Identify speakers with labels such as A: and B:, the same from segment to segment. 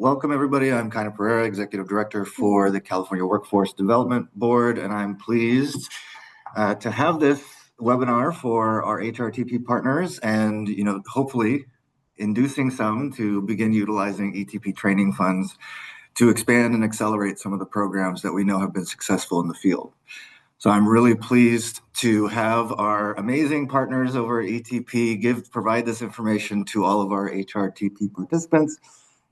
A: Welcome everybody. I'm Kaina Pereira, Executive Director for the California Workforce Development Board, and I'm pleased to have this webinar for our HRTP partners and, hopefully inducing some to begin utilizing ETP training funds to expand and accelerate some of the programs that we know have been successful in the field. So I'm really pleased to have our amazing partners over at ETP provide this information to all of our HRTP participants.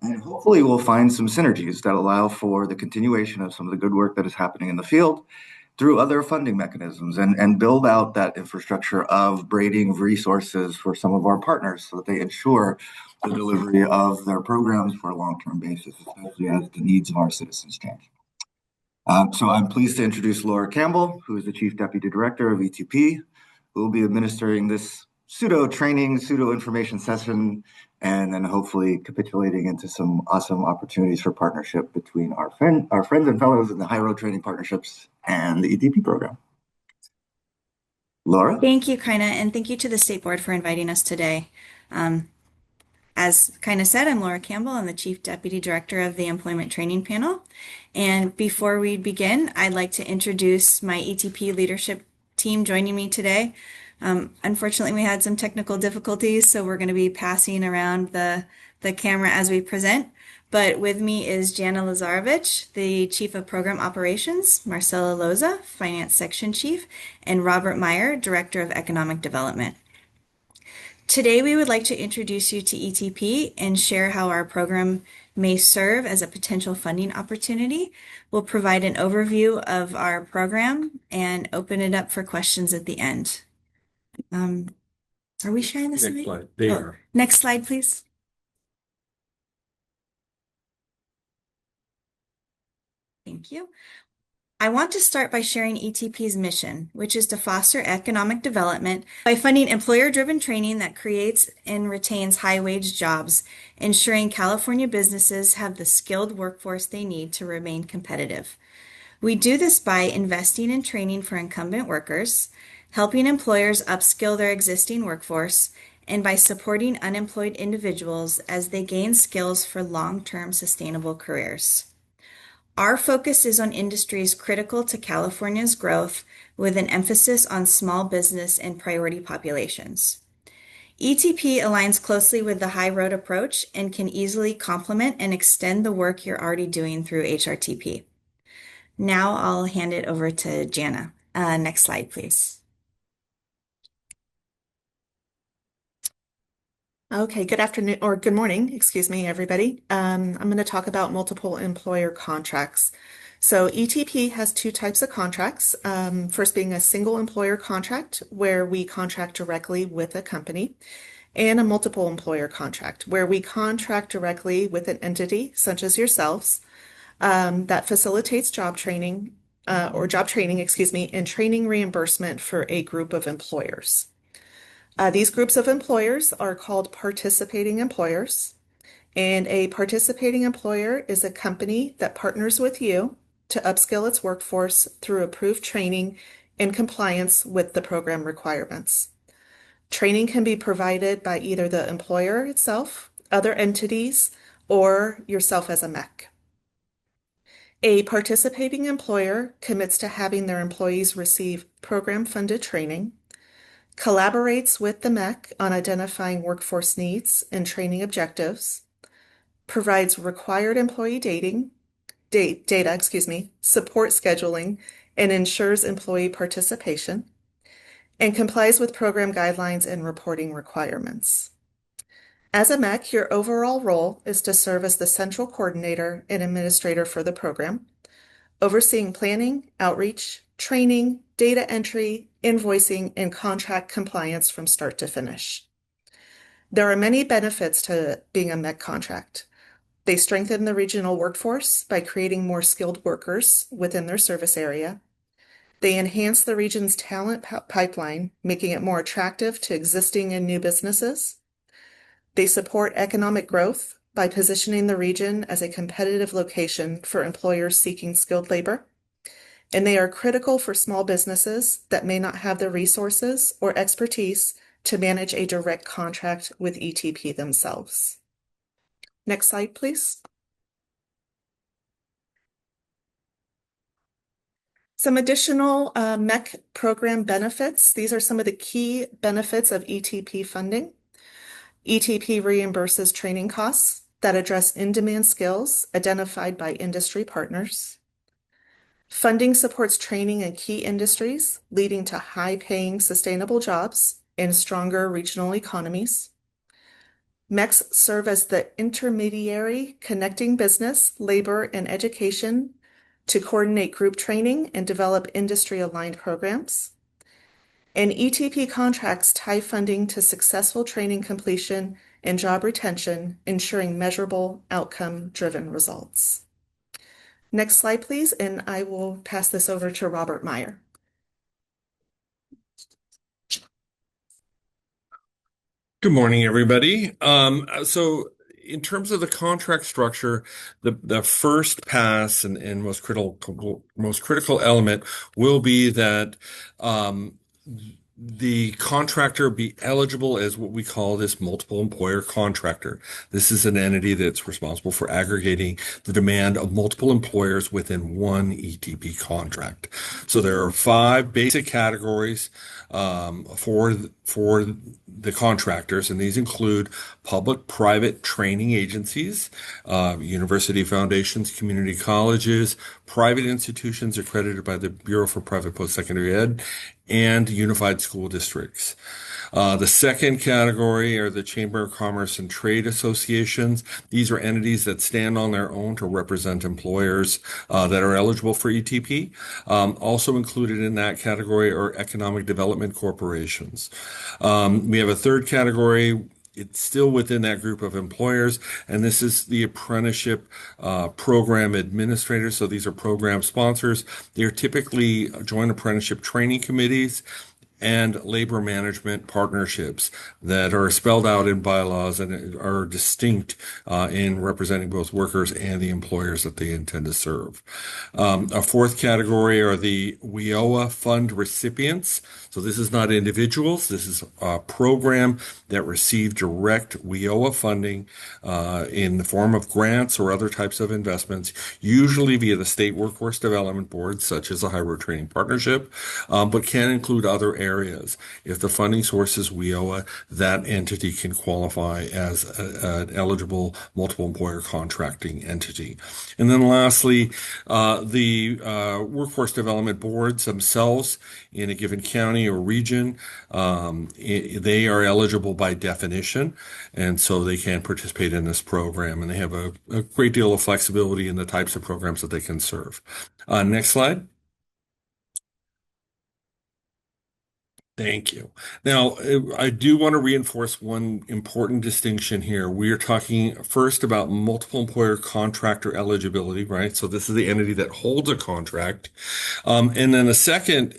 A: And hopefully we'll find some synergies that allow for the continuation of some of the good work that is happening in the field through other funding mechanisms and build out that infrastructure of braiding resources for some of our partners so that they ensure the delivery of their programs for a long-term basis, especially as the needs of our citizens change. So I'm pleased to introduce Laura Campbell, who is the Chief Deputy Director of ETP, who will be administering this pseudo-training, pseudo-information session, and then hopefully capitulating into some awesome opportunities for partnership between our friends and fellows in the High Road Training Partnerships and the ETP program. Laura?
B: Thank you, Kaina, and thank you to the State Board for inviting us today. As Kaina said, I'm Laura Campbell. I'm the Chief Deputy Director of the Employment Training Panel. And before we begin, I'd like to introduce my ETP leadership team joining me today. Unfortunately, we had some technical difficulties, so we're going to be passing around the camera as we present. But with me is Jana Lazarovich, the Chief of Program Operations, Marcela Loza, Finance Section Chief, and Robert Meyer, Director of Economic Development. Today, we would like to introduce you to ETP and share how our program may serve as a potential funding opportunity. We'll provide an overview of our program and open it up for questions at the end. Are we sharing this?
C: Next slide. They are.
B: Next slide, please. Thank you. I want to start by sharing ETP's mission, which is to foster economic development by funding employer-driven training that creates and retains high-wage jobs, ensuring California businesses have the skilled workforce they need to remain competitive. We do this by investing in training for incumbent workers, helping employers upskill their existing workforce, and by supporting unemployed individuals as they gain skills for long-term sustainable careers. Our focus is on industries critical to California's growth, with an emphasis on small business and priority populations. ETP aligns closely with the High Road approach and can easily complement and extend the work you're already doing through HRTP. Now I'll hand it over to Jana. Next slide, please.
D: Okay, good afternoon or good morning, excuse me, everybody. I'm going to talk about multiple employer contracts. So ETP has two types of contracts. First being a single employer contract where we contract directly with a company, and a multiple employer contract where we contract directly with an entity such as yourselves that facilitates job training and training reimbursement for a group of employers. These groups of employers are called participating employers, and a participating employer is a company that partners with you to upskill its workforce through approved training in compliance with the program requirements. Training can be provided by either the employer itself, other entities, or yourself as a MEC. A participating employer commits to having their employees receive program-funded training, collaborates with the MEC on identifying workforce needs and training objectives, provides required employee data, support scheduling, and ensures employee participation, and complies with program guidelines and reporting requirements. As a MEC, your overall role is to serve as the central coordinator and administrator for the program, overseeing planning, outreach, training, data entry, invoicing, and contract compliance from start to finish. There are many benefits to being a MEC contract. They strengthen the regional workforce by creating more skilled workers within their service area. They enhance the region's talent pipeline, making it more attractive to existing and new businesses. They support economic growth by positioning the region as a competitive location for employers seeking skilled labor. And they are critical for small businesses that may not have the resources or expertise to manage a direct contract with ETP themselves. Next slide, please. Some additional MEC program benefits. These are some of the key benefits of ETP funding. ETP reimburses training costs that address in-demand skills identified by industry partners. Funding supports training in key industries, leading to high-paying, sustainable jobs and stronger regional economies. MECs serve as the intermediary connecting business, labor, and education to coordinate group training and develop industry-aligned programs. And ETP contracts tie funding to successful training completion and job retention, ensuring measurable outcome-driven results. Next slide, please, and I will pass this over to Robert Meyer.
C: Good morning, everybody. So in terms of the contract structure, the first pass and most critical element will be that the contractor be eligible as what we call this multiple employer contractor. This is an entity that's responsible for aggregating the demand of multiple employers within one ETP contract. So there are 5 basic categories for the contractors, and these include public-private training agencies, university foundations, community colleges, private institutions accredited by the Bureau for Private Post-Secondary Ed, and unified school districts. The second category are the Chamber of Commerce and Trade Associations. These are entities that stand on their own to represent employers that are eligible for ETP. Also included in that category are economic development corporations. We have a third category. It's still within that group of employers, and this is the apprenticeship program administrators. So these are program sponsors. They're typically joint apprenticeship training committees and labor management partnerships that are spelled out in bylaws and are distinct in representing both workers and the employers that they intend to serve. A fourth category are the WIOA fund recipients. So this is not individuals. This is a program that receive direct WIOA funding in the form of grants or other types of investments, usually via the state workforce development boards, such as the High Road Training Partnership, but can include other areas. If the funding source is WIOA, that entity can qualify as an eligible multiple employer contracting entity. And then lastly, the workforce development boards themselves in a given county or region, they are eligible by definition, and so they can participate in this program, and they have a great deal of flexibility in the types of programs that they can serve. Next slide. Thank you. Now, I do want to reinforce one important distinction here. We are talking first about multiple employer contractor eligibility, right? So this is the entity that holds a contract. And then the second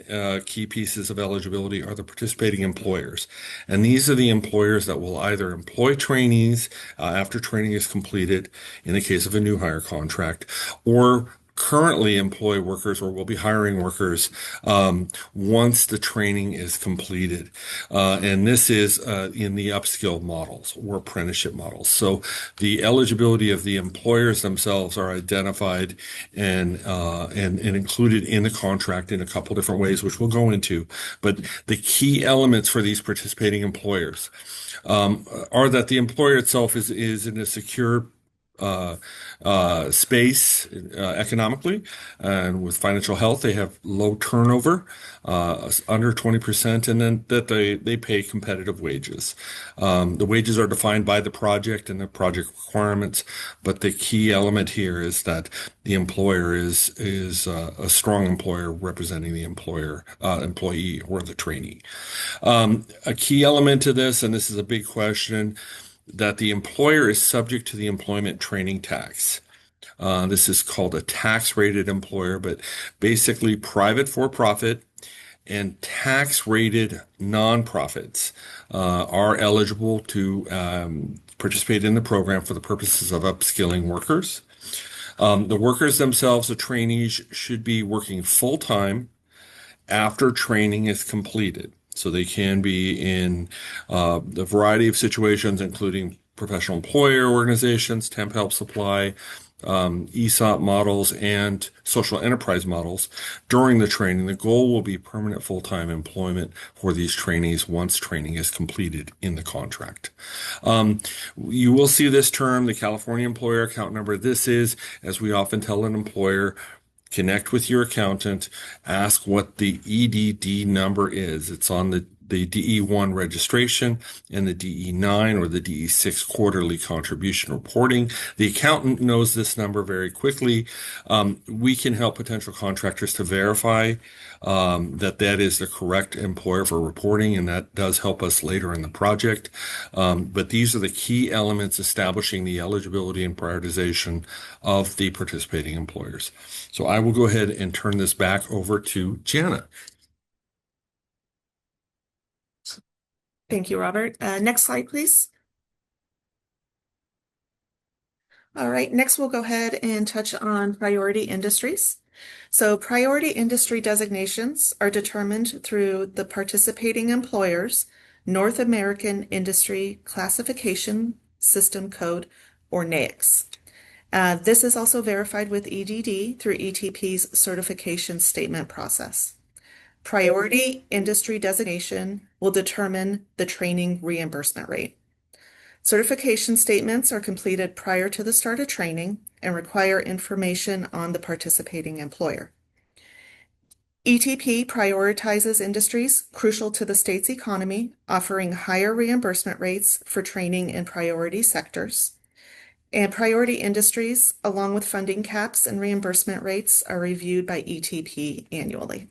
C: key pieces of eligibility are the participating employers. And these are the employers that will either employ trainees after training is completed, in the case of a new hire contract, or currently employ workers or will be hiring workers once the training is completed. And this is in the upskill models or apprenticeship models. So the eligibility of the employers themselves are identified and included in the contract in a couple different ways, which we'll go into. But the key elements for these participating employers are that the employer itself is in a secure space economically, and with financial health, they have low turnover, under 20%, and then that they pay competitive wages. The wages are defined by the project and the project requirements, but the key element here is that the employer is a strong employer representing the employee or the trainee. A key element to this, and this is a big question, that the employer is subject to the employment training tax. This is called a tax-rated employer, but basically private for-profit and tax-rated nonprofits are eligible to participate in the program for the purposes of upskilling workers. The workers themselves, the trainees, should be working full-time after training is completed. So they can be in a variety of situations, including professional employer organizations, temp help supply, ESOP models, and social enterprise models during the training. The goal will be permanent full-time employment for these trainees once training is completed in the contract. You will see this term, the California Employer Account Number. This is, as we often tell an employer, connect with your accountant, ask what the EDD number is. It's on the DE1 registration and the DE9 or the DE6 quarterly contribution reporting. The accountant knows this number very quickly. We can help potential contractors to verify that is the correct employer for reporting, and that does help us later in the project. But these are the key elements establishing the eligibility and prioritization of the participating employers. So I will go ahead and turn this back over to Jana.
D: Thank you, Robert. Next slide, please. All right, next we'll go ahead and touch on priority industries. So priority industry designations are determined through the participating employers' North American Industry Classification System Code, or NAICS. This is also verified with EDD through ETP's certification statement process. Priority industry designation will determine the training reimbursement rate. Certification statements are completed prior to the start of training and require information on the participating employer. ETP prioritizes industries crucial to the state's economy, offering higher reimbursement rates for training in priority sectors. And priority industries, along with funding caps and reimbursement rates, are reviewed by ETP annually.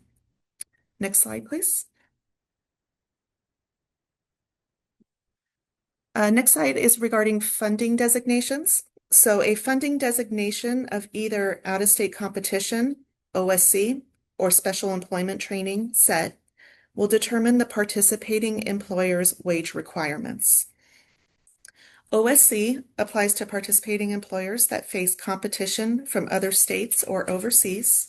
D: Next slide, please. Next slide is regarding funding designations. So a funding designation of either out-of-state competition, OSC, or special employment training, SET, will determine the participating employer's wage requirements. OSC applies to participating employers that face competition from other states or overseas.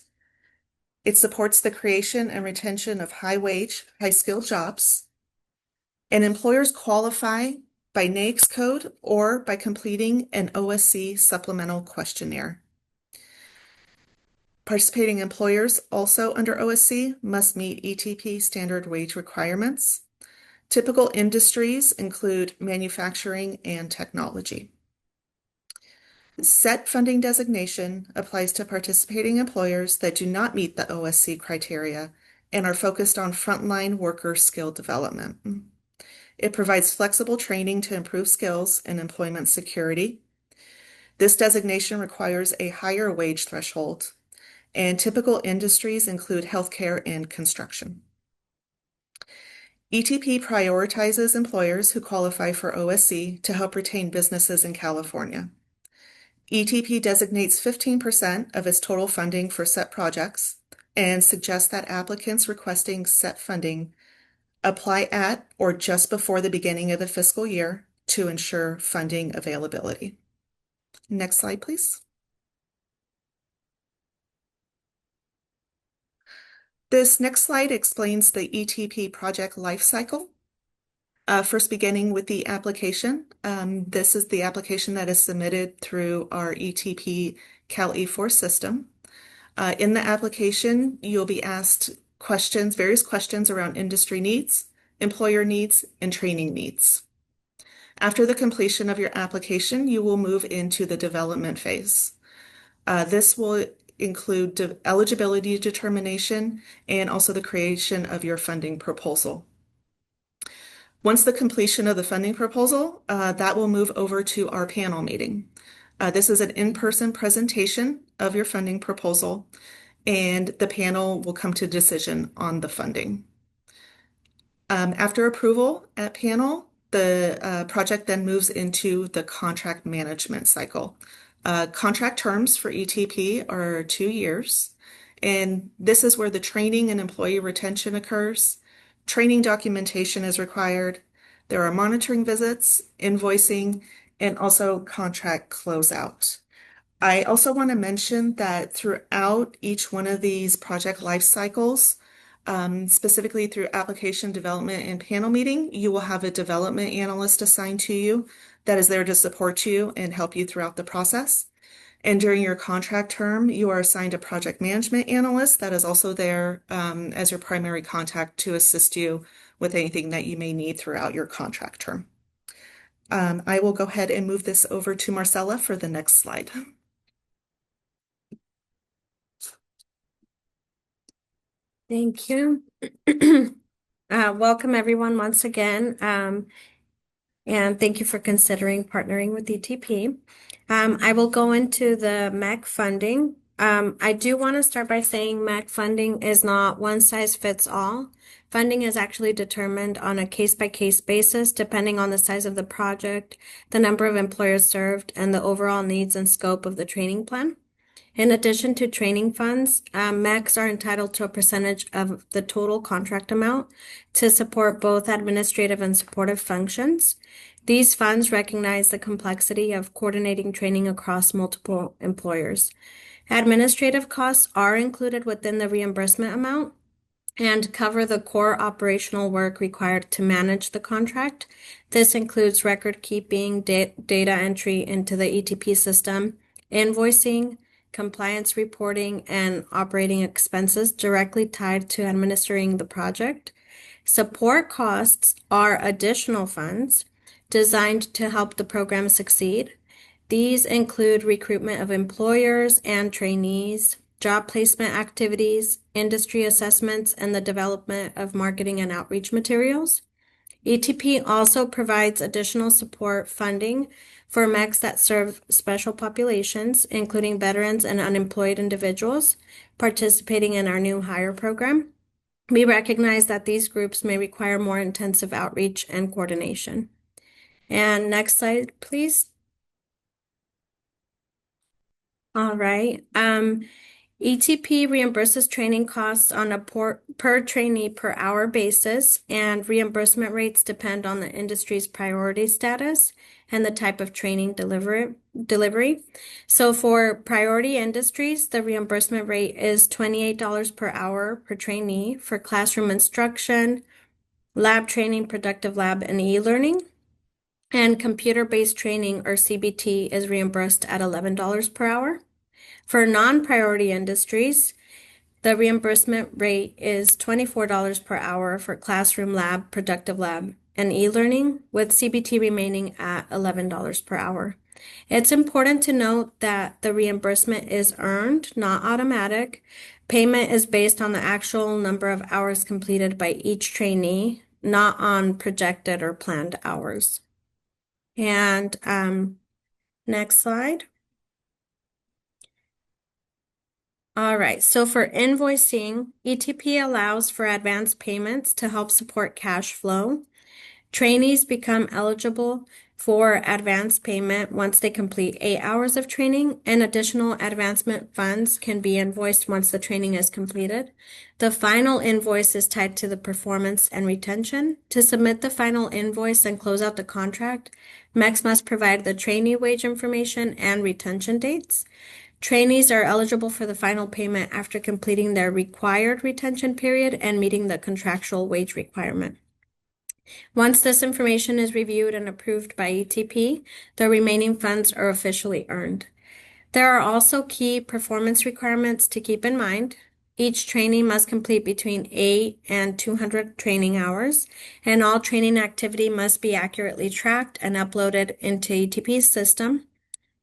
D: It supports the creation and retention of high-wage, high-skilled jobs. And employers qualify by NAICS code or by completing an OSC supplemental questionnaire. Participating employers also under OSC must meet ETP standard wage requirements. Typical industries include manufacturing and technology. SET funding designation applies to participating employers that do not meet the OSC criteria and are focused on frontline worker skill development. It provides flexible training to improve skills and employment security. This designation requires a higher wage threshold, and typical industries include healthcare and construction. ETP prioritizes employers who qualify for OSC to help retain businesses in California. ETP designates 15% of its total funding for SET projects and suggests that applicants requesting SET funding apply at or just before the beginning of the fiscal year to ensure funding availability. Next slide, please. This next slide explains the ETP project lifecycle. First beginning with the application. This is the application that is submitted through our ETP Cal E4 system. In the application, you'll be asked various questions around industry needs, employer needs, and training needs. After the completion of your application, you will move into the development phase. This will include eligibility determination and also the creation of your funding proposal. Once the completion of the funding proposal, that will move over to our panel meeting. This is an in-person presentation of your funding proposal, and the panel will come to decision on the funding. After approval at panel, the project then moves into the contract management cycle. Contract terms for ETP are 2 years, and this is where the training and employee retention occurs. Training documentation is required. There are monitoring visits, invoicing, and also contract closeout. I also want to mention that throughout each one of these project life cycles, specifically through application development and panel meeting, you will have a development analyst assigned to you that is there to support you and help you throughout the process. And during your contract term, you are assigned a project management analyst that is also there as your primary contact to assist you with anything that you may need throughout your contract term. I will go ahead and move this over to Marcella for the next slide.
E: Thank you. Welcome everyone once again, and thank you for considering partnering with ETP. I will go into the MEC funding. I do want to start by saying MEC funding is not one size fits all. Funding is actually determined on a case-by-case basis, depending on the size of the project, the number of employers served, and the overall needs and scope of the training plan. In addition to training funds, MECs are entitled to a percentage of the total contract amount to support both administrative and supportive functions. These funds recognize the complexity of coordinating training across multiple employers. Administrative costs are included within the reimbursement amount and cover the core operational work required to manage the contract. This includes record keeping, data entry into the ETP system, invoicing, compliance reporting, and operating expenses directly tied to administering the project. Support costs are additional funds designed to help the program succeed. These include recruitment of employers and trainees, job placement activities, industry assessments, and the development of marketing and outreach materials. ETP also provides additional support funding for MECs that serve special populations, including veterans and unemployed individuals participating in our new hire program. We recognize that these groups may require more intensive outreach and coordination. And next slide, please. All right. ETP reimburses training costs on a per trainee per hour basis, and reimbursement rates depend on the industry's priority status and the type of training delivery. So for priority industries, the reimbursement rate is $28 per hour per trainee for classroom instruction, lab training, productive lab, and e-learning. And computer-based training, or CBT, is reimbursed at $11 per hour. For non-priority industries, the reimbursement rate is $24 per hour for classroom lab, productive lab, and e-learning, with CBT remaining at $11 per hour. It's important to note that the reimbursement is earned, not automatic. Payment is based on the actual number of hours completed by each trainee, not on projected or planned hours. And next slide. All right, so for invoicing, ETP allows for advance payments to help support cash flow. Trainees become eligible for advance payment once they complete 8 hours of training, and additional advancement funds can be invoiced once the training is completed. The final invoice is tied to the performance and retention. To submit the final invoice and close out the contract, MECs must provide the trainee wage information and retention dates. Trainees are eligible for the final payment after completing their required retention period and meeting the contractual wage requirement. Once this information is reviewed and approved by ETP, the remaining funds are officially earned. There are also key performance requirements to keep in mind. Each trainee must complete between 8 and 200 training hours, and all training activity must be accurately tracked and uploaded into ETP's system.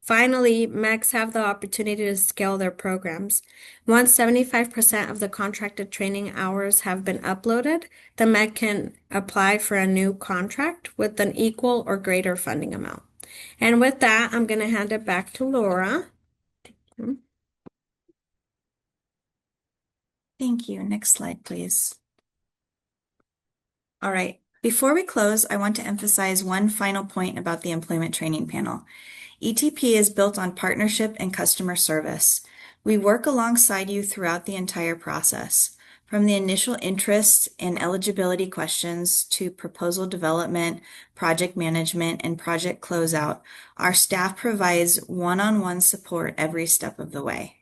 E: Finally, MECs have the opportunity to scale their programs. Once 75% of the contracted training hours have been uploaded, the MEC can apply for a new contract with an equal or greater funding amount. And with that, I'm going to hand it back to Laura.
B: Thank you. Next slide, please. All right. Before we close, I want to emphasize one final point about the Employment Training Panel. ETP is built on partnership and customer service. We work alongside you throughout the entire process, from the initial interest and eligibility questions to proposal development, project management, and project closeout. Our staff provides one-on-one support every step of the way.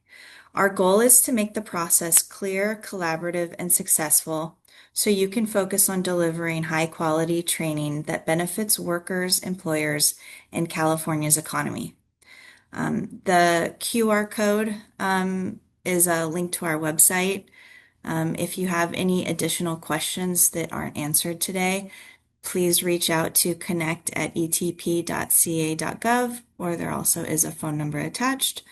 B: Our goal is to make the process clear, collaborative, and successful so you can focus on delivering high quality training that benefits workers, employers, and California's economy. The QR code is a link to our website. If you have any additional questions that aren't answered today, please reach out to connect@etp.ca.gov, or there also is a phone number attached.